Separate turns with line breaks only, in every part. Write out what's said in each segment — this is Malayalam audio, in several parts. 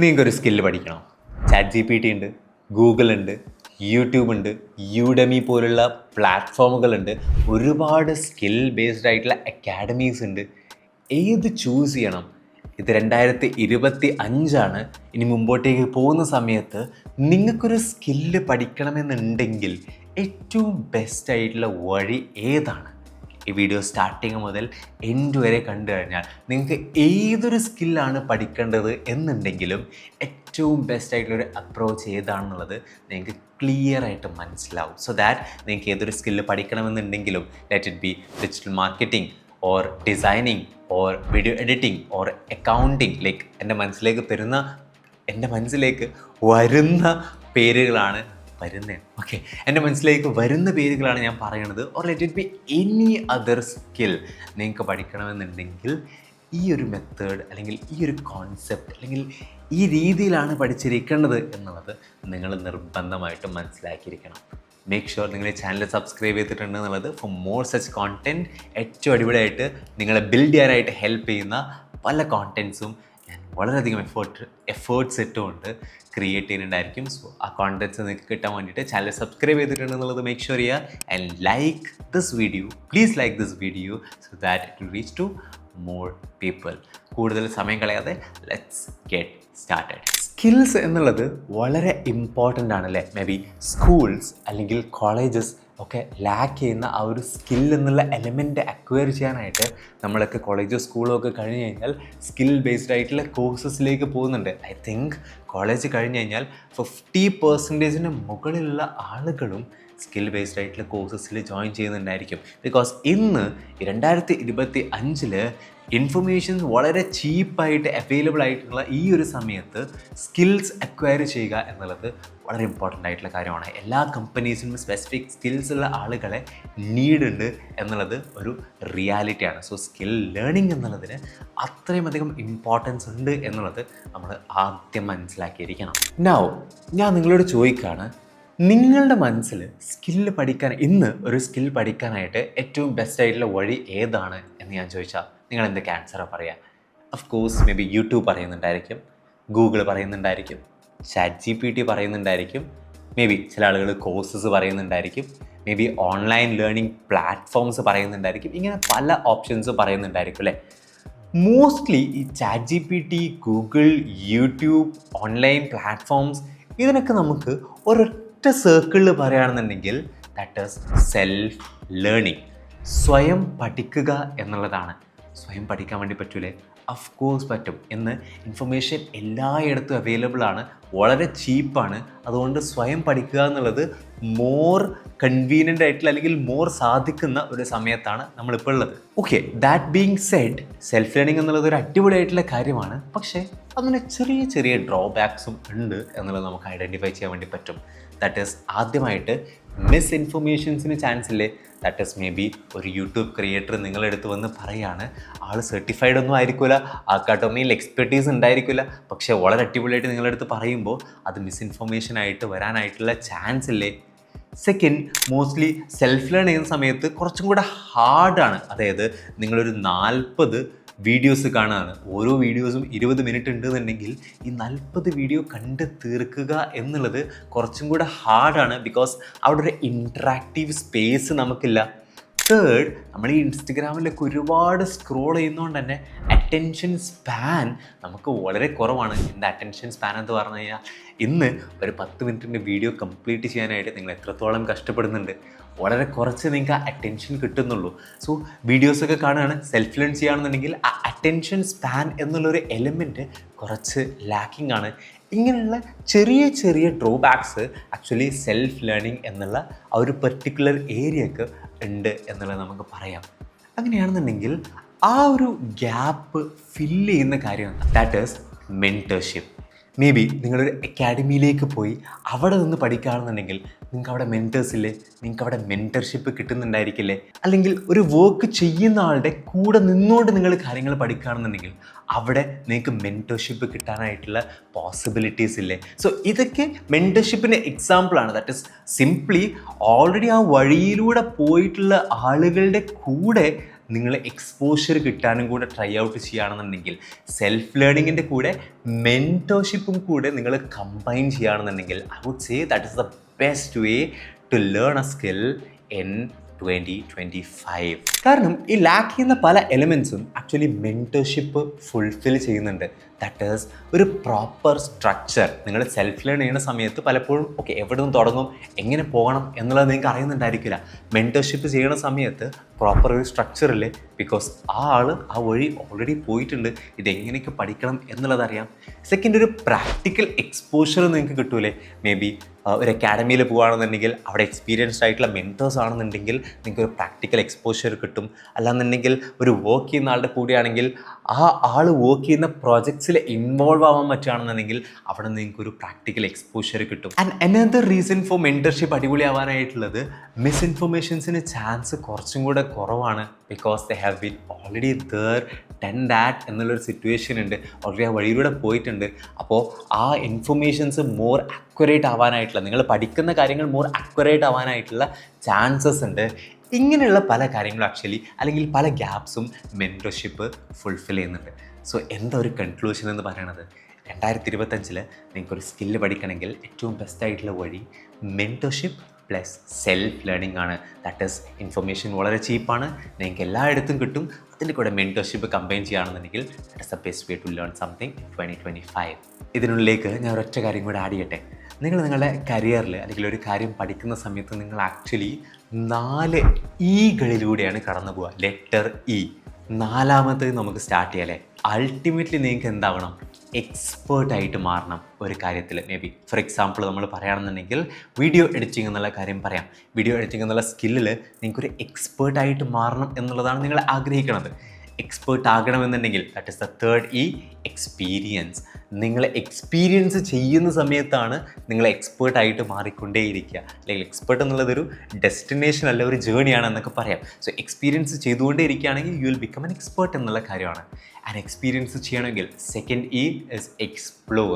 നിങ്ങൾക്കൊരു സ്കില്ല് പഠിക്കണം. ചാറ്റ് ജി പി ടി ഉണ്ട്, ഗൂഗിൾ ഉണ്ട്, യൂട്യൂബ് ഉണ്ട്, യൂഡമി പോലുള്ള പ്ലാറ്റ്ഫോമുകളുണ്ട്, ഒരുപാട് സ്കിൽ ബേസ്ഡ് ആയിട്ടുള്ള അക്കാഡമീസ് ഉണ്ട്. ഏത് ചൂസ് ചെയ്യണം? ഇത് 2025 ഇനി മുമ്പോട്ടേക്ക് പോകുന്ന സമയത്ത് നിങ്ങൾക്കൊരു സ്കില്ല് പഠിക്കണമെന്നുണ്ടെങ്കിൽ ഏറ്റവും ബെസ്റ്റ് ആയിട്ടുള്ള വഴി ഏതാണ്? ഈ വീഡിയോ സ്റ്റാർട്ടിങ് മുതൽ എൻഡ് വരെ കണ്ടു കഴിഞ്ഞാൽ നിങ്ങൾക്ക് ഏതൊരു സ്കില്ലാണ് പഠിക്കേണ്ടത് എന്നുണ്ടെങ്കിലും ഏറ്റവും ബെസ്റ്റ് ആയിട്ടുള്ളൊരു അപ്രോച്ച് ഏതാണെന്നുള്ളത് നിങ്ങൾക്ക് ക്ലിയർ ആയിട്ട് മനസ്സിലാവും. സോ ദാറ്റ് നിങ്ങൾക്ക് ഏതൊരു സ്കില്ല് പഠിക്കണമെന്നുണ്ടെങ്കിലും let it be digital marketing or designing or video editing or accounting, like എൻ്റെ മനസ്സിലേക്ക് വരുന്ന പേരുകളാണ് എൻ്റെ മനസ്സിലേക്ക് വരുന്ന പേരുകളാണ് ഞാൻ പറയുന്നത്. Or let it B any other skill നിങ്ങൾക്ക് പഠിക്കണമെന്നുണ്ടെങ്കിൽ ഈ ഒരു മെത്തേഡ് അല്ലെങ്കിൽ ഈ ഒരു കോൺസെപ്റ്റ് അല്ലെങ്കിൽ ഈ രീതിയിലാണ് പഠിച്ചിരിക്കേണ്ടത് എന്നുള്ളത് നിങ്ങൾ നിർബന്ധമായിട്ടും മനസ്സിലാക്കിയിരിക്കണം. മേക്ക് ഷുവർ നിങ്ങൾ ഈ ചാനൽ സബ്സ്ക്രൈബ് ചെയ്തിട്ടുണ്ട് എന്നുള്ളത്. ഫോർ മോർ സച്ച് കോണ്ടൻറ്റ്, ഏറ്റവും അടിപൊളിയായിട്ട് നിങ്ങളെ ബിൽഡ് ചെയ്യാനായിട്ട് ഹെൽപ്പ് ചെയ്യുന്ന പല കോണ്ടൻറ്റ്സും ഞാൻ വളരെയധികം എഫേർട്സ് ഇട്ടുകൊണ്ട് ക്രിയേറ്റ് ചെയ്യുന്നുണ്ടായിരിക്കും. സോ ആ കോണ്ടൻറ്റ്സ് നിങ്ങൾക്ക് കിട്ടാൻ വേണ്ടിയിട്ട് ചാനൽ സബ്സ്ക്രൈബ് ചെയ്തിട്ടുണ്ട് എന്നുള്ളത് മേക്ക് ഷുവർ ചെയ്യുക. And like this video, please like this video so that it will reach to more people. കൂടുതൽ സമയം കളയാതെ ലെറ്റ്സ് ഗെറ്റ് സ്റ്റാർട്ടഡ്. സ്കിൽസ് എന്നുള്ളത് വളരെ ഇമ്പോർട്ടൻ്റ് ആണല്ലേ. മേ ബി സ്കൂൾസ് അല്ലെങ്കിൽ കോളേജസ് ഒക്കെ ലാക്ക് ചെയ്യുന്ന ആ ഒരു സ്കിൽ എന്നുള്ള എലമെൻറ്റ് അക്വയർ ചെയ്യാനായിട്ട് നമ്മളൊക്കെ കോളേജോ സ്കൂളോ ഒക്കെ കഴിഞ്ഞ് കഴിഞ്ഞാൽ സ്കിൽ ബേസ്ഡ് ആയിട്ടുള്ള കോഴ്സസിലേക്ക് പോകുന്നുണ്ട്. ഐ തിങ്ക് കോളേജ് കഴിഞ്ഞ് കഴിഞ്ഞാൽ 50% മുകളിലുള്ള ആളുകളും സ്കിൽ ബേസ്ഡ് ആയിട്ടുള്ള കോഴ്സസിൽ ജോയിൻ ചെയ്യുന്നുണ്ടായിരിക്കും. ബിക്കോസ് ഇന്ന് 2025 ഇൻഫർമേഷൻ വളരെ ചീപ്പായിട്ട് അവൈലബിൾ ആയിട്ടുള്ള ഈ ഒരു സമയത്ത് സ്കിൽസ് അക്വയർ ചെയ്യുക എന്നുള്ളത് വളരെ ഇമ്പോർട്ടൻ്റ് ആയിട്ടുള്ള കാര്യമാണ്. എല്ലാ കമ്പനീസിനും സ്പെസിഫിക് സ്കിൽസ് ഉള്ള ആളുകളെ നീഡുണ്ട് എന്നുള്ളത് ഒരു റിയാലിറ്റിയാണ്. സോ സ്കിൽ ലേണിംഗ് എന്നുള്ളതിന് അത്രയും അധികം ഇമ്പോർട്ടൻസ് ഉണ്ട് എന്നുള്ളത് നമ്മൾ ആദ്യം മനസ്സിലാക്കിയിരിക്കണം. നൗ ഞാൻ നിങ്ങളോട് ചോദിക്കുകയാണ്, നിങ്ങളുടെ മനസ്സിൽ സ്കില്ല് പഠിക്കാൻ ഇന്ന് ഒരു സ്കിൽ പഠിക്കാനായിട്ട് ഏറ്റവും ബെസ്റ്റ് ആയിട്ടുള്ള വഴി ഏതാണ് എന്ന് ഞാൻ ചോദിച്ചാൽ നിങ്ങൾ എന്തൊക്കെ ആൻസറാണ് പറയുക? Of course may be YouTube പറയുന്നുണ്ടായിരിക്കും, ഗൂഗിൾ പറയുന്നുണ്ടായിരിക്കും, ചാറ്റ് ജി പി ടി പറയുന്നുണ്ടായിരിക്കും, മേ ബി ചില ആളുകൾ കോഴ്സസ് പറയുന്നുണ്ടായിരിക്കും, may be online learning platforms പറയുന്നുണ്ടായിരിക്കും. ഇങ്ങനെ പല ഓപ്ഷൻസ് പറയുന്നുണ്ടായിരിക്കും അല്ലേ. മോസ്റ്റ്ലി ഈ ChatGPT, Google, YouTube, online platforms ഇതിനൊക്കെ നമുക്ക് ഒരൊറ്റ സർക്കിളിൽ പറയുകയാണെന്നുണ്ടെങ്കിൽ ദാറ്റ് ഈസ് സെൽഫ് ലേണിംഗ്. സ്വയം പഠിക്കുക എന്നുള്ളതാണ്. സ്വയം പഠിക്കാൻ വേണ്ടി പറ്റൂലേ? ഓഫ് കോഴ്സ് പറ്റും. ഇന്ന് ഇൻഫർമേഷൻ എല്ലായിടത്തും അവൈലബിൾ ആണ്, വളരെ ചീപ്പാണ്. അതുകൊണ്ട് സ്വയം പഠിക്കുക എന്നുള്ളത് മോർ കൺവീനിയൻ്റ് ആയിട്ടുള്ള അല്ലെങ്കിൽ മോർ സാധിക്കുന്ന ഒരു സമയത്താണ് നമ്മളിപ്പോൾ ഉള്ളത്. Okay, that being said, self learning എന്നുള്ളത് ഒരു അടിപൊളിയായിട്ടുള്ള കാര്യമാണ്. പക്ഷേ അതിന് ചെറിയ ചെറിയ ഡ്രോബാക്സും ഉണ്ട് എന്നുള്ളത് നമുക്ക് ഐഡൻറ്റിഫൈ ചെയ്യാൻ വേണ്ടി പറ്റും. ദാറ്റ് ഈസ് ആദ്യമായിട്ട് മിസ് ഇൻഫർമേഷൻസിന് ചാൻസ് ഇല്ലേ. ദാറ്റ് ഈസ് മേ ബി ഒരു യൂട്യൂബ് ക്രിയേറ്റർ നിങ്ങളെടുത്ത് വന്ന് പറയുകയാണ്, ആൾ സർട്ടിഫൈഡ് ഒന്നും ആയിരിക്കില്ല, ആൾക്കാട്ടൊന്നും എക്സ്പെർട്ടീസ് ഉണ്ടായിരിക്കില്ല, പക്ഷേ വളരെ അടിപൊളിയായിട്ട് നിങ്ങളെടുത്ത് പറയുമ്പോൾ അത് മിസ്ഇൻഫർമേഷൻ ആയിട്ട് വരാനായിട്ടുള്ള ചാൻസ് ഇല്ലേ. സെക്കൻഡ്, മോസ്റ്റ്ലി സെൽഫ് ലേൺ ചെയ്യുന്ന സമയത്ത് കുറച്ചും കൂടെ ഹാർഡാണ്. അതായത് നിങ്ങളൊരു 40 വീഡിയോസ് കാണുകയാണ്, ഓരോ വീഡിയോസും 20 മിനിറ്റ് ഉണ്ടെന്നുണ്ടെങ്കിൽ ഈ 40 വീഡിയോ കണ്ട് തീർക്കുക എന്നുള്ളത് കുറച്ചും കൂടെ ഹാർഡാണ്. ബിക്കോസ് അവിടെ ഒരു ഇൻട്രാക്റ്റീവ് സ്പേസ് നമുക്കില്ല. തേർഡ്, നമ്മൾ ഈ ഇൻസ്റ്റഗ്രാമിലൊക്കെ ഒരുപാട് സ്ക്രോൾ ചെയ്യുന്നതുകൊണ്ട് തന്നെ അറ്റൻഷൻ സ്പാൻ നമുക്ക് വളരെ കുറവാണ്. എൻ്റെ അറ്റൻഷൻ സ്പാൻ എന്ന് പറഞ്ഞു കഴിഞ്ഞാൽ ഇന്ന് ഒരു 10 മിനിറ്റിൻ്റെ വീഡിയോ കംപ്ലീറ്റ് ചെയ്യാനായിട്ട് നിങ്ങൾ എത്രത്തോളം കഷ്ടപ്പെടുന്നുണ്ട്. വളരെ കുറച്ച് നിങ്ങൾക്ക് ആ അറ്റൻഷൻ കിട്ടുന്നുള്ളൂ. സോ വീഡിയോസൊക്കെ കാണുകയാണ്, സെൽഫ് ലേൺ ചെയ്യുകയാണെന്നുണ്ടെങ്കിൽ ആ അറ്റൻഷൻ സ്പാൻ എന്നുള്ളൊരു എലിമെൻറ്റ് കുറച്ച് ലാക്കിംഗ് ആണ്. ഇങ്ങനെയുള്ള ചെറിയ ചെറിയ ഡ്രോബാക്സ് ആക്ച്വലി സെൽഫ് ലേണിംഗ് എന്നുള്ള ആ ഒരു പെർട്ടിക്കുലർ ഏരിയക്ക് ഉണ്ട് എന്നുള്ളത് നമുക്ക് പറയാം. അങ്ങനെയാണെന്നുണ്ടെങ്കിൽ ആ ഒരു ഗ്യാപ്പ് ഫില്ല് ചെയ്യുന്ന കാര്യം that is mentorship. May be നിങ്ങളൊരു അക്കാഡമിയിലേക്ക് പോയി അവിടെ നിന്ന് പഠിക്കുകയാണെന്നുണ്ടെങ്കിൽ നിങ്ങൾക്ക് അവിടെ മെൻറ്റേഴ്സ് ഇല്ലേ, നിങ്ങൾക്ക് അവിടെ മെൻറ്റർഷിപ്പ് കിട്ടുന്നുണ്ടായിരിക്കില്ലേ. അല്ലെങ്കിൽ ഒരു വർക്ക് ചെയ്യുന്ന ആളുടെ കൂടെ നിന്നുകൊണ്ട് നിങ്ങൾ കാര്യങ്ങൾ പഠിക്കുകയാണെന്നുണ്ടെങ്കിൽ അവിടെ നിങ്ങൾക്ക് മെൻറ്റർഷിപ്പ് കിട്ടാനായിട്ടുള്ള പോസിബിലിറ്റീസ് ഇല്ലേ. സോ ഇതൊക്കെ മെൻറ്റർഷിപ്പിന് എക്സാമ്പിളാണ്. ദാറ്റ് ഈസ് സിംപ്ലി ഓൾറെഡി ആ വഴിയിലൂടെ പോയിട്ടുള്ള ആളുകളുടെ കൂടെ നിങ്ങൾ എക്സ്പോഷർ കിട്ടാനും കൂടെ ട്രൈ ഔട്ട് ചെയ്യുകയാണെന്നുണ്ടെങ്കിൽ സെൽഫ് ലേണിങ്ങിൻ്റെ കൂടെ മെൻറ്റോർഷിപ്പും കൂടെ നിങ്ങൾ കമ്പൈൻ ചെയ്യുകയാണെന്നുണ്ടെങ്കിൽ I would say that is the best way to learn a skill in 2025. കാരണം ഈ ലാക്ക് ചെയ്യുന്ന പല എലിമെൻസും ആക്ച്വലി മെൻറ്റർഷിപ്പ് ഫുൾഫിൽ ചെയ്യുന്നുണ്ട്. ദാറ്റ് ഈസ് ഒരു പ്രോപ്പർ സ്ട്രക്ചർ. നിങ്ങൾ സെൽഫ് ലേൺ ചെയ്യുന്ന സമയത്ത് പലപ്പോഴും ഓക്കെ എവിടെ നിന്ന് തുടങ്ങും, എങ്ങനെ പോകണം എന്നുള്ളത് നിങ്ങൾക്ക് അറിയുന്നുണ്ടായിരിക്കില്ല. മെൻറ്റർഷിപ്പ് ചെയ്യുന്ന സമയത്ത് പ്രോപ്പർ ഒരു സ്ട്രക്ചറിൽ, ബിക്കോസ് ആ വഴി ഓൾറെഡി പോയിട്ടുണ്ട്, ഇതെങ്ങനെയൊക്കെ പഠിക്കണം എന്നുള്ളത് അറിയാം. സെക്കൻഡ്, ഒരു പ്രാക്ടിക്കൽ എക്സ്പോഷർ നിങ്ങൾക്ക് കിട്ടൂലേ. മേ ബി ഒരു അക്കാഡമിയിൽ പോകുകയാണെന്നുണ്ടെങ്കിൽ അവിടെ എക്സ്പീരിയൻസ്ഡ് ആയിട്ടുള്ള മെൻറ്റേഴ്സ് ആണെന്നുണ്ടെങ്കിൽ നിങ്ങൾക്ക് ഒരു പ്രാക്ടിക്കൽ എക്സ്പോഷർ കിട്ടും. അല്ലാന്നുണ്ടെങ്കിൽ ഒരു വർക്ക് ചെയ്യുന്ന ആളുടെ കൂടെയാണെങ്കിൽ ആ ആൾ വർക്ക് ചെയ്യുന്ന പ്രോജക്ട്സിൽ ഇൻവോൾവ് ആവാൻ പറ്റുകയാണെന്നുണ്ടെങ്കിൽ അവിടെ നിങ്ങൾക്ക് ഒരു പ്രാക്ടിക്കൽ എക്സ്പോഷർ കിട്ടും. And another reason for mentorship അടിപൊളിയാവാനായിട്ടുള്ളത് മിസ്ഇൻഫർമേഷൻസിന് ചാൻസ് കുറച്ചും കൂടെ കുറവാണ്. Because they have been already there done that എന്നുള്ളൊരു സിറ്റുവേഷൻ ഉണ്ട്, ഓൾറെഡി ആ വഴിയിലൂടെ പോയിട്ടുണ്ട്. അപ്പോൾ ആ ഇൻഫർമേഷൻസ് മോർ അക്യുറേറ്റ് ആവാനായിട്ടുള്ള, നിങ്ങൾ പഠിക്കുന്ന കാര്യങ്ങൾ മോർ അക്യുറേറ്റ് ആവാനായിട്ടുള്ള ചാൻസസ് ഉണ്ട്. ഇങ്ങനെയുള്ള പല കാര്യങ്ങളും ആക്ച്വലി അല്ലെങ്കിൽ പല ഗ്യാപ്സും മെൻറ്റർഷിപ്പ് ഫുൾഫിൽ ചെയ്യുന്നുണ്ട്. സോ എന്താ ഒരു കൺക്ലൂഷൻ എന്ന് പറയണത്, 2025 നിങ്ങൾക്കൊരു സ്കില്ല് പഠിക്കണമെങ്കിൽ ഏറ്റവും ബെസ്റ്റായിട്ടുള്ള വഴി മെൻറ്റർഷിപ്പ് പ്ലസ് സെൽഫ് ലേണിംഗ് ആണ്. ദാറ്റ് ഈസ് ഇൻഫർമേഷൻ വളരെ ചീപ്പാണ്, നിങ്ങൾക്ക് എല്ലായിടത്തും കിട്ടും. അതിൻ്റെ കൂടെ മെൻറ്റർഷിപ്പ് കമ്പൈൻ ചെയ്യുകയാണെന്നുണ്ടെങ്കിൽ that is the best way to learn something in 2025. ഇതിനുള്ളിലേക്ക് ഞാൻ ഒരൊറ്റ കാര്യം കൂടെ ആഡ് ചെയ്യട്ടെ. നിങ്ങൾ നിങ്ങളുടെ കരിയറിൽ അല്ലെങ്കിൽ ഒരു കാര്യം പഠിക്കുന്ന സമയത്ത് നിങ്ങൾ ആക്ച്വലി 4 ഇകളിലൂടെയാണ് കടന്നു പോവുക. Letter E. 4ാമത്തേത് നമുക്ക് സ്റ്റാർട്ട് ചെയ്യാം അല്ലേ. അൾട്ടിമേറ്റ്ലി നിങ്ങൾക്ക് എന്താവണം, എക്സ്പേർട്ടായിട്ട് മാറണം ഒരു കാര്യത്തിൽ. മേ ബി ഫോർ എക്സാമ്പിൾ നമ്മൾ പറയുകയാണെന്നുണ്ടെങ്കിൽ വീഡിയോ എഡിറ്റിംഗ് എന്നുള്ള കാര്യം പറയാം. വീഡിയോ എഡിറ്റിംഗ് എന്നുള്ള സ്കില്ലിൽ നിങ്ങൾക്കൊരു എക്സ്പേർട്ടായിട്ട് മാറണം എന്നുള്ളതാണ് നിങ്ങൾ ആഗ്രഹിക്കുന്നത്. എക്സ്പേർട്ട് ആകണമെന്നുണ്ടെങ്കിൽ ദാറ്റ് ഇസ് ദ 3rd ഇ, എക്സ്പീരിയൻസ്. നിങ്ങൾ എക്സ്പീരിയൻസ് ചെയ്യുന്ന സമയത്താണ് നിങ്ങൾ എക്സ്പേർട്ടായിട്ട് മാറിക്കൊണ്ടേയിരിക്കുക. അല്ലെങ്കിൽ എക്സ്പേർട്ട് എന്നുള്ളതൊരു ഡെസ്റ്റിനേഷൻ അല്ല, ഒരു ജേണിയാണ് എന്നൊക്കെ പറയാം. സോ എക്സ്പീരിയൻസ് ചെയ്തുകൊണ്ടേ ഇരിക്കുകയാണെങ്കിൽ you will become an expert എന്നുള്ള കാര്യമാണ്. ആൻഡ് എക്സ്പീരിയൻസ് ചെയ്യണമെങ്കിൽ 2nd ഇ ഇസ് എക്സ്പ്ലോർ.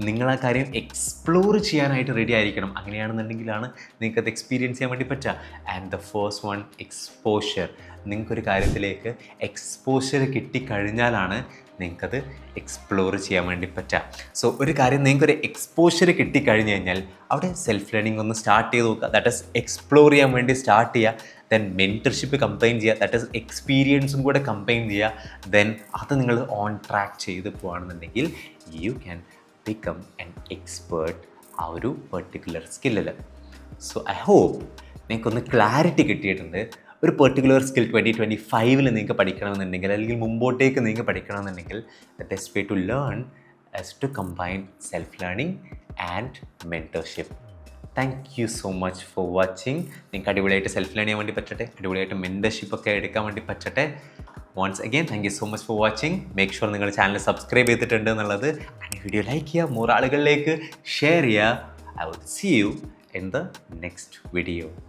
നിങ്ങൾ ആ കാര്യം എക്സ്പ്ലോർ ചെയ്യാനായിട്ട് റെഡി ആയിരിക്കണം. അങ്ങനെയാണെന്നുണ്ടെങ്കിലാണ് നിങ്ങൾക്കത് എക്സ്പീരിയൻസ് ചെയ്യാൻ വേണ്ടി പറ്റുക. And the first one, exposure. നിങ്ങൾക്കൊരു കാര്യത്തിലേക്ക് എക്സ്പോഷർ കിട്ടിക്കഴിഞ്ഞാലാണ് നിങ്ങൾക്കത് എക്സ്പ്ലോർ ചെയ്യാൻ വേണ്ടി പറ്റുക. സോ ഒരു കാര്യം നിങ്ങൾക്കൊരു എക്സ്പോഷർ കിട്ടിക്കഴിഞ്ഞ് കഴിഞ്ഞാൽ അവിടെ സെൽഫ് ലേണിംഗ് ഒന്ന് സ്റ്റാർട്ട് ചെയ്ത് നോക്കുക. ദാറ്റ് ഈസ് എക്സ്പ്ലോർ ചെയ്യാൻ വേണ്ടി സ്റ്റാർട്ട് ചെയ്യുക. ദെൻ മെൻറ്റർഷിപ്പ് കമ്പൈൻ ചെയ്യുക, ദാറ്റ് ഈസ് എക്സ്പീരിയൻസും കൂടെ കമ്പൈൻ ചെയ്യുക. ദെൻ അത് നിങ്ങൾ ഓൺ ട്രാക്ക് ചെയ്ത് പോകുകയാണെന്നുണ്ടെങ്കിൽ you can become an expert ആ ഒരു പെർട്ടിക്കുലർ സ്കില്ലിൽ. സോ ഐ ഹോപ്പ് നിങ്ങൾക്കൊന്ന് ക്ലാരിറ്റി കിട്ടിയിട്ടുണ്ട്. ഒരു പെർട്ടിക്കുലർ സ്കിൽ 2025 നിങ്ങൾക്ക് പഠിക്കണമെന്നുണ്ടെങ്കിൽ അല്ലെങ്കിൽ മുമ്പോട്ടേക്ക് നിങ്ങൾക്ക് പഠിക്കണമെന്നുണ്ടെങ്കിൽ the best way to learn is to combine self-learning and mentorship. Thank you so much for watching. നിങ്ങൾക്ക് അടിപൊളിയായിട്ട് സെൽഫ് ലേൺ ചെയ്യാൻ വേണ്ടി പറ്റട്ടെ, അടിപൊളിയായിട്ട് മെൻറ്റർഷിപ്പ് ഒക്കെ എടുക്കാൻ വേണ്ടി പറ്റട്ടെ. Once again thank you so much for watching. Make sure നിങ്ങൾ ചാനൽ സബ്സ്ക്രൈബ് ചെയ്തിട്ടുണ്ട് എന്നുള്ളത്. ആൻഡ് വീഡിയോ ലൈക്ക് ചെയ്യുക, മൂന്ന് ആളുകളിലേക്ക് ഷെയർ ചെയ്യുക. I will see you in the next video.